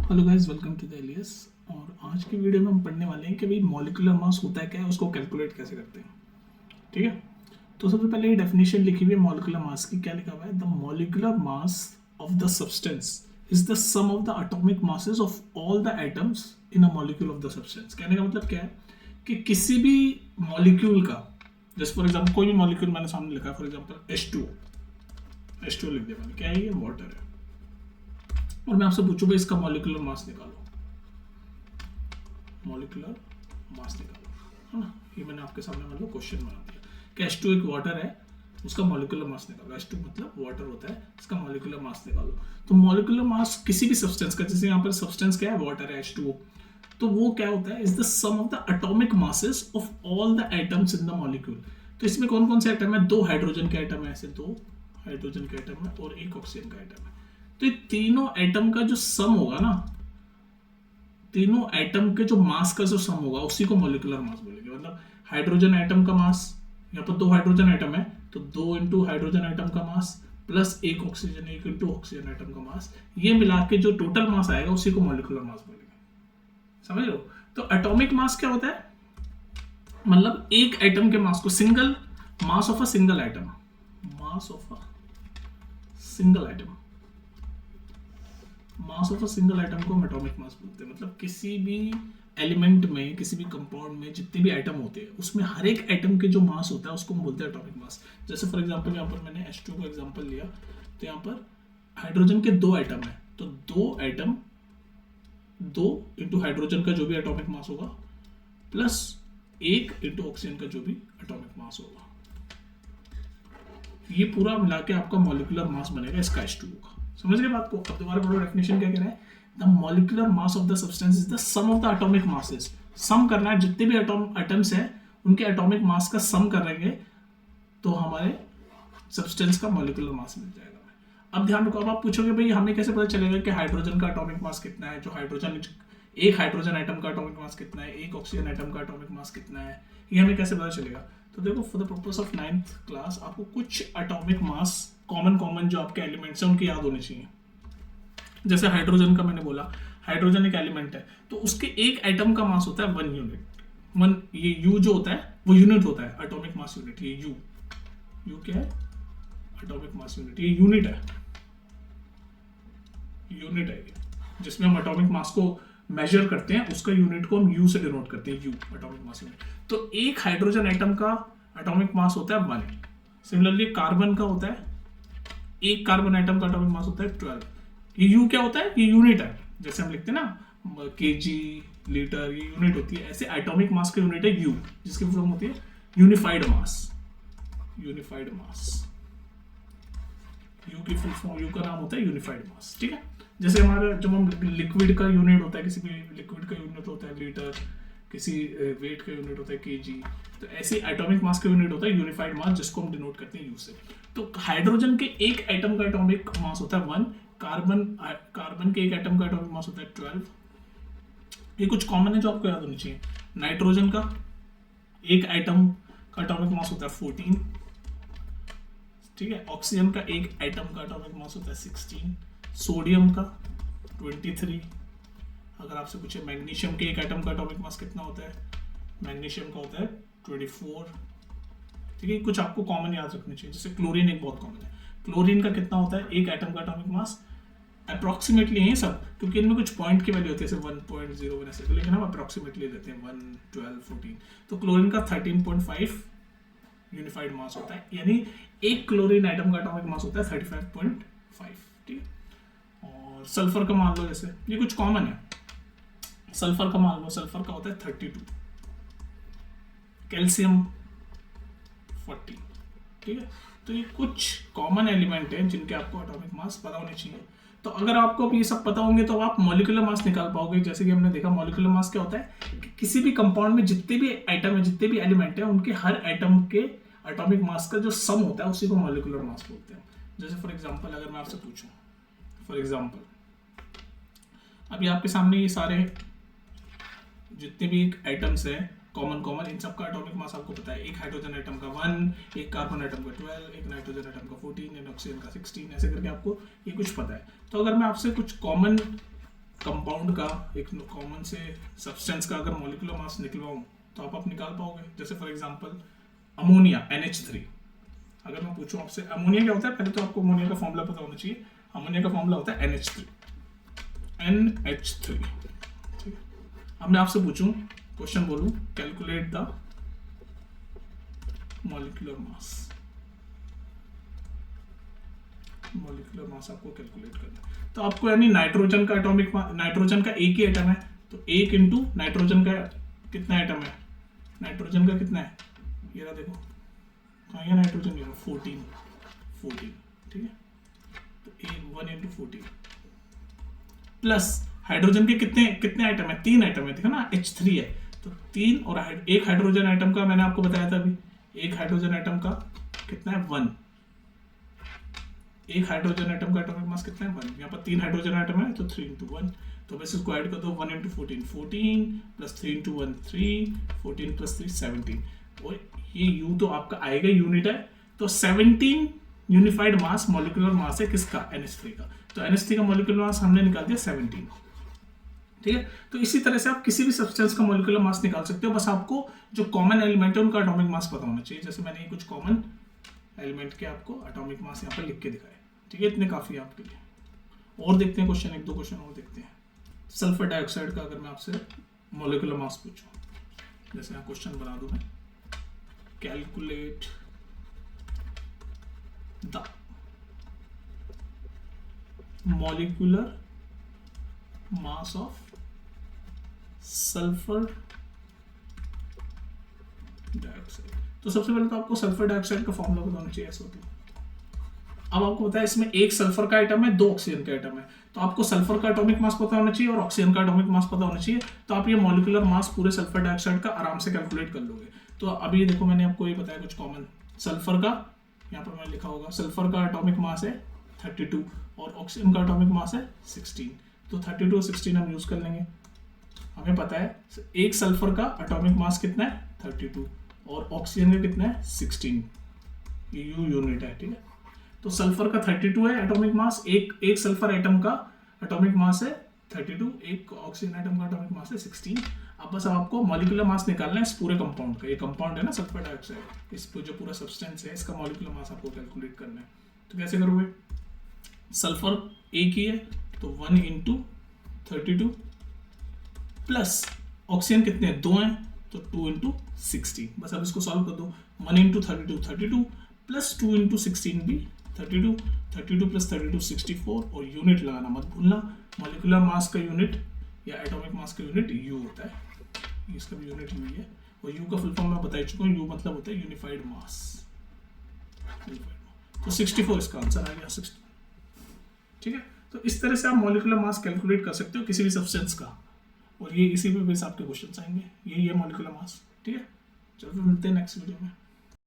Hello guys, welcome to the एलियस। और आज की वीडियो में हम पढ़ने वाले हैं कि भाई मॉलिक्यूलर मास होता है क्या है, उसको कैलकुलेट कैसे करते हैं। ठीक है, तो सबसे पहले ये डेफिनेशन लिखी हुई है मॉलिक्यूलर मास की। क्या लिखा हुआ है? The molecular mass of the substance is the sum of the atomic masses of all the atoms in a molecule of the substance. कहने का मतलब क्या है कि किसी भी मॉलिक्यूल का, जैसे फॉर एग्जाम्पल कोई भी मॉलिक्यूल मैंने सामने लिखा है, फॉर एग्जाम्पल H2O लिख दिया मैंने, क्या है ये? वाटर है। और मैं आपसे पूछूंगा इसका मॉलिक्यूलर मास निकालो, मॉलिक्यूलर मास निकालो, है ना। ये मैंने आपके सामने मतलब क्वेश्चन बना दिया कि H2 एक वाटर है, उसका मॉलिक्यूलर मास निकालो। H2 मतलब वाटर होता है, इसका मॉलिक्यूलर मास निकालो। तो मॉलिक्यूलर मास किसी भी सब्सटेंस का, जैसे यहाँ पर सब्सटेंस क्या है? वाटर है, H2O। तो वो क्या होता है? Is the sum of the atomic masses of all the atoms in the molecule. तो इसमें कौन कौन से एटम है? दो हाइड्रोजन के एटम है, ऐसे दो हाइड्रोजन के एटम है और एक ऑक्सीजन का एटम है। तो ये तीनों एटम का जो सम होगा ना, तीनों एटम के जो मास का जो सम होगा उसी को मॉलिक्यूलर मास बोलेंगे। मतलब हाइड्रोजन एटम का मास, यहाँ पर दो हाइड्रोजन एटम है तो 2 इंटू हाइड्रोजन एटम का मास प्लस एक ऑक्सीजन, 1 इंटू ऑक्सीजन एटम का मास, ये मिला के जो टोटल मास आएगा उसी को मॉलिक्यूलर मास बोलेंगे। समझ लो। तो एटॉमिक मास क्या होता है? मतलब एक एटम के मास को, single mass of a single atom, mass of a single atom, mass of a single atom को हम एटॉमिक मास बोलते हैं। मतलब किसी भी एलिमेंट में, किसी भी कंपाउंड में जितने भी एटम होते हैं उसमें हर एक एटम के जो मास होता है उसको हम बोलते हैं एटॉमिक मास। जैसे फॉर एग्जांपल यहाँ पर मैंने H2 को एग्जांपल लिया, तो यहाँ पर हाइड्रोजन के दो एटम है, तो दो एटम, दो इंटू हाइड्रोजन का जो भी एटॉमिक मास होगा प्लस एक इंटू ऑक्सीजन का जो भी एटॉमिक मास होगा, ये पूरा मिला के आपका मॉलिक्यूलर मास बनेगा इसका H2O का। समझ गए बात को? अब दोबारा पढ़ो, डेफिनेशन क्या कह रहा है? The molecular mass of the substance is the sum of the atomic masses. Sum करना है, जितने भी एटम्स हैं उनके एटॉमिक मास का सम करेंगे तो हमारे सब्सटेंस का मॉलिक्यूलर मास मिल जाएगा। अब ध्यान रखो, अब आप पूछोगे भाई हमें कैसे पता चलेगा कि हाइड्रोजन का एटॉमिक मास कितना है, जो हाइड्रोजन, एक हाइड्रोजन एटम का एटॉमिक मास कितना है, एक ऑक्सीजन एटम का एटॉमिक मास कितना है, ये हमें कैसे पता चलेगा? तो देखो, for the purpose of 9th class आपको कुछ एटॉमिक मास कॉमन जो आपके एलिमेंट्स हैं उनकी याद होनी चाहिए। जैसे हाइड्रोजन का मैंने बोला, हाइड्रोजन एक एलिमेंट है तो उसके एक एटम का मास होता है 1 यूनिट। ये यू जो होता है वो यूनिट होता है, एटॉमिक मास यूनिट। ये यू क्या है? Atomic mass unit. ये यूनिट है ये, जिसमें हम एटॉमिक मास को मेजर करते हैं, उसका यूनिट को हम यू से डिनोट करते हैं, यू एटॉमिक मास यूनिट। तो एक हाइड्रोजन एटम का एटॉमिक मास होता है 1। सिमिलरली कार्बन का होता है, एक कार्बन एटम का एटॉमिक मास होता है 12। ये यू क्या होता है? ये यूनिट है, जैसे हम लिखते हैं ना केजी, लीटर, ये यूनिट होती है। ऐसे एटॉमिक मास का यूनिट है यू, जिसकी फुल फॉर्म होती है unified mass. Unified mass, you की फुल फॉर्म, यू का नाम होता है यूनिफाइड मास। ठीक है, जैसे हमारा जब हम लिक्विड का यूनिट होता है, किसी भी लिक्विड का यूनिट होता है लीटर, किसी वेट का यूनिट होता है केजी, तो ऐसे एटॉमिक मास का यूनिट होता है यूनिफाइड मास, जिसको हम डिनोट करते हैं यू से। तो हाइड्रोजन के एक एटम का एटॉमिक मास होता है 1, कार्बन के एक एटम का एटॉमिक मास होता है 12। ये कुछ कॉमन है जो आपको याद होनी चाहिए। नाइट्रोजन का एक एटम का एटॉमिक मास होता है 14। ठीक है, ऑक्सीजन का एक एटम का एटॉमिक मास होता है 16, सोडियम का 23। अगर आपसे पूछे मैग्नीशियम के एक एटम का एटॉमिक मास कितना होता है, मैग्नीशियम का होता है 24। ठीक है, कुछ आपको कॉमन याद रखनी चाहिए। जैसे क्लोरीन एक बहुत कॉमन है, क्लोरीन का कितना होता है? एक एटम का एटॉमिक मास। अप्रोक्सीमेटली है सब, क्योंकि इनमें कुछ पॉइंट की वैल्यू होती है, जैसे 1.01 ऐसे, लेकिन हम अप्रोक्सीमेटली लेते हैं 1, 12, 14। तो क्लोरीन का 13.5 यूनिफाइड मास होता है, यानी एक क्लोरीन एटम का एटॉमिक मास होता है 35.5। ठीक है, और सल्फर का मान लो, जैसे ये कुछ कॉमन है, सल्फर का मान लो, सल्फर का होता है 32, कैल्शियम 40। ठीक है, तो ये कुछ कॉमन एलिमेंट हैं जिनके आपको एटॉमिक मास पता होने चाहिए। तो अगर आपको ये सब पता होंगे तो आप मॉलिक्यूलर मास निकाल पाओगे। जैसे कि हमने देखा, मॉलिक्यूलर मास क्या होता है कि किसी भी कंपाउंड में जितने भी एटम है, जितने भी एलिमेंट है, उनके हर एटम के एटॉमिक मास का जो सम होता है उसी को मॉलिक्यूलर मास बोलते हैं। जैसे फॉर एग्जांपल अगर मैं आपसे पूछूं, फॉर एग्जांपल अभी आपके सामने ये सारे जितने भी एटम्स हैं कॉमन, इन सब का एटॉमिक मास आपको पता है। एक हाइड्रोजन एटम का 1, एक कार्बन एटम का 12, एक नाइट्रोजन एटम का 14, एक ऑक्सीजन का 16, ऐसे करके आपको ये कुछ पता है। तो अगर मैं आपसे कुछ कॉमन कंपाउंड का, एक कॉमन से सब्सटेंस का अगर मॉलिक्यूलर मास निकलवाऊं तो आप निकाल पाओगे। जैसे फॉर एग्जांपल अमोनिया NH3, अगर मैं पूछूं आपसे अमोनिया क्या होता है, पहले तो आपको अमोनिया का फॉर्मूला पता होना चाहिए। अमोनिया का फॉर्मूला होता है NH3। ठीक है, अब मैं आपसे पूछूं, क्वेश्चन बोलूं, calculate the molecular mass. Molecular mass आपको कैलकुलेट करना है, तो आपको यानी नाइट्रोजन का एटॉमिक, नाइट्रोजन का एक ही एटम है, तो 1 इंटू नाइट्रोजन का कितना एटम है, नाइट्रोजन का कितना है, ये रहा देखो, कहाँ है नाइट्रोजन, ये 14, ठीक है, तो 1 इंटू 14 प्लस हाइड्रोजन के कितने आइटम है, 3 आइटम है, देखो ना H3 है, तो 3 और एक हाइड्रोजन आइटम का मैंने आपको बताया था अभी, एक हाइड्रोजन आइटम का कितना है 1, एक हाइड्रोजन आइटम का एटॉमिक मास कितना है 1, यहाँ पर 3 हाइड्रोजन आइटम है तो 3 इंटू 1, तो बस इसको ऐड कर दो, 1 इंटू 14 प्लस 3 इंटू 1 3, 14 प्लस 3 17, और ये U तो आपका आएगा यूनिट है, तो 17 यूनिफाइड मास मॉलिक्यूलर मास है किसका, NH3 का, तो NH3 का मॉलिक्यूलर मास हमने निकाल दिया 17। ठीक है, तो इसी तरह से आप किसी भी सब्सटेंस का मॉलिक्यूलर मास निकाल सकते हो, बस आपको जो कॉमन एलिमेंट है उनका एटॉमिक मास पता होना चाहिए। जैसे मैंने कुछ कॉमन एलिमेंट के आपको एटॉमिक मास यहाँ पर लिख के दिखाए, ठीक है, इतने काफी है आपके लिए। और देखते हैं क्वेश्चन, 1-2 क्वेश्चन और देखते हैं। सल्फर डाइऑक्साइड का अगर मैं आपसे मॉलिक्यूलर मास पूछूं, जैसे यहाँ क्वेश्चन बना दूं मैं, calculate the molecular mass of sulphur dioxide. तो सबसे पहले तो आपको सल्फर डाइऑक्साइड का फॉर्मूला पता होना चाहिए, SO2। अब आपको पता है इसमें एक सल्फर का आइटम है, 2 ऑक्सीजन का आइटम है, तो आपको सल्फर का एटॉमिक मास पता होना चाहिए और ऑक्सीजन का एटॉमिक मास पता होना चाहिए, तो आप ये मॉलिक्यूलर मास पूरे सल्फर डाइऑक्साइड का आराम से कैलकुलेट कर लोगे। तो अभी देखो मैंने आपको ये बताया कुछ कॉमन, सल्फर का यहाँ पर मैंने लिखा होगा, सल्फर का एटॉमिक मास है 32 और ऑक्सीजन का एटॉमिक मास है 16, तो 32 और 16 हम यूज कर लेंगे। हमें पता है एक सल्फर का एटॉमिक मास कितना है 32 और ऑक्सीजन का कितना है 16, ये U यूनिट है, ठीक है। तो सल्फर का 32 है एटॉमिक मास, एक सल्फर एटम का एटॉमिक मास है 32, एक ऑक्सीजन एटम का एटॉमिक मास है 16। अब बस आपको मॉलिक्यूलर मास निकालना है इस पूरे कंपाउंड का, ये कंपाउंड है ना सल्फर डाइऑक्साइड, इस जो पूरा सब्सटेंस है इसका मॉलिक्यूलर मास आपको कैलकुलेट करना है। तो कैसे करोगे, सल्फर एक ही है तो 1 इंटू 32 प्लस ऑक्सीजन कितने हैं 2 हैं तो 2 इंटू 16, बस अब इसको सॉल्व कर दो, 1 इंटू 32 प्लस 2 इंटू 16 भी 32 प्लस 32 64, और यूनिट लगाना मत भूलना, मॉलिक्यूलर मास का यूनिट या एटॉमिक मास का यूनिट U होता है, इसका भी यूनिट U है, और U का फुल फॉर्म मैं बता चुका हूँ, U मतलब होता है यूनिफाइड मास, तो 64 इसका आंसर आ गया 60। ठीक है, तो इस तरह से आप मॉलिक्यूलर मास कैलकुलेट कर सकते हो किसी भी सब्सटेंस का, और ये इसी पे बेस आपके क्वेश्चन आएंगे, यही है मॉलिक्यूलर मास। ठीक है, चलो फिर मिलते हैं नेक्स्ट वीडियो में।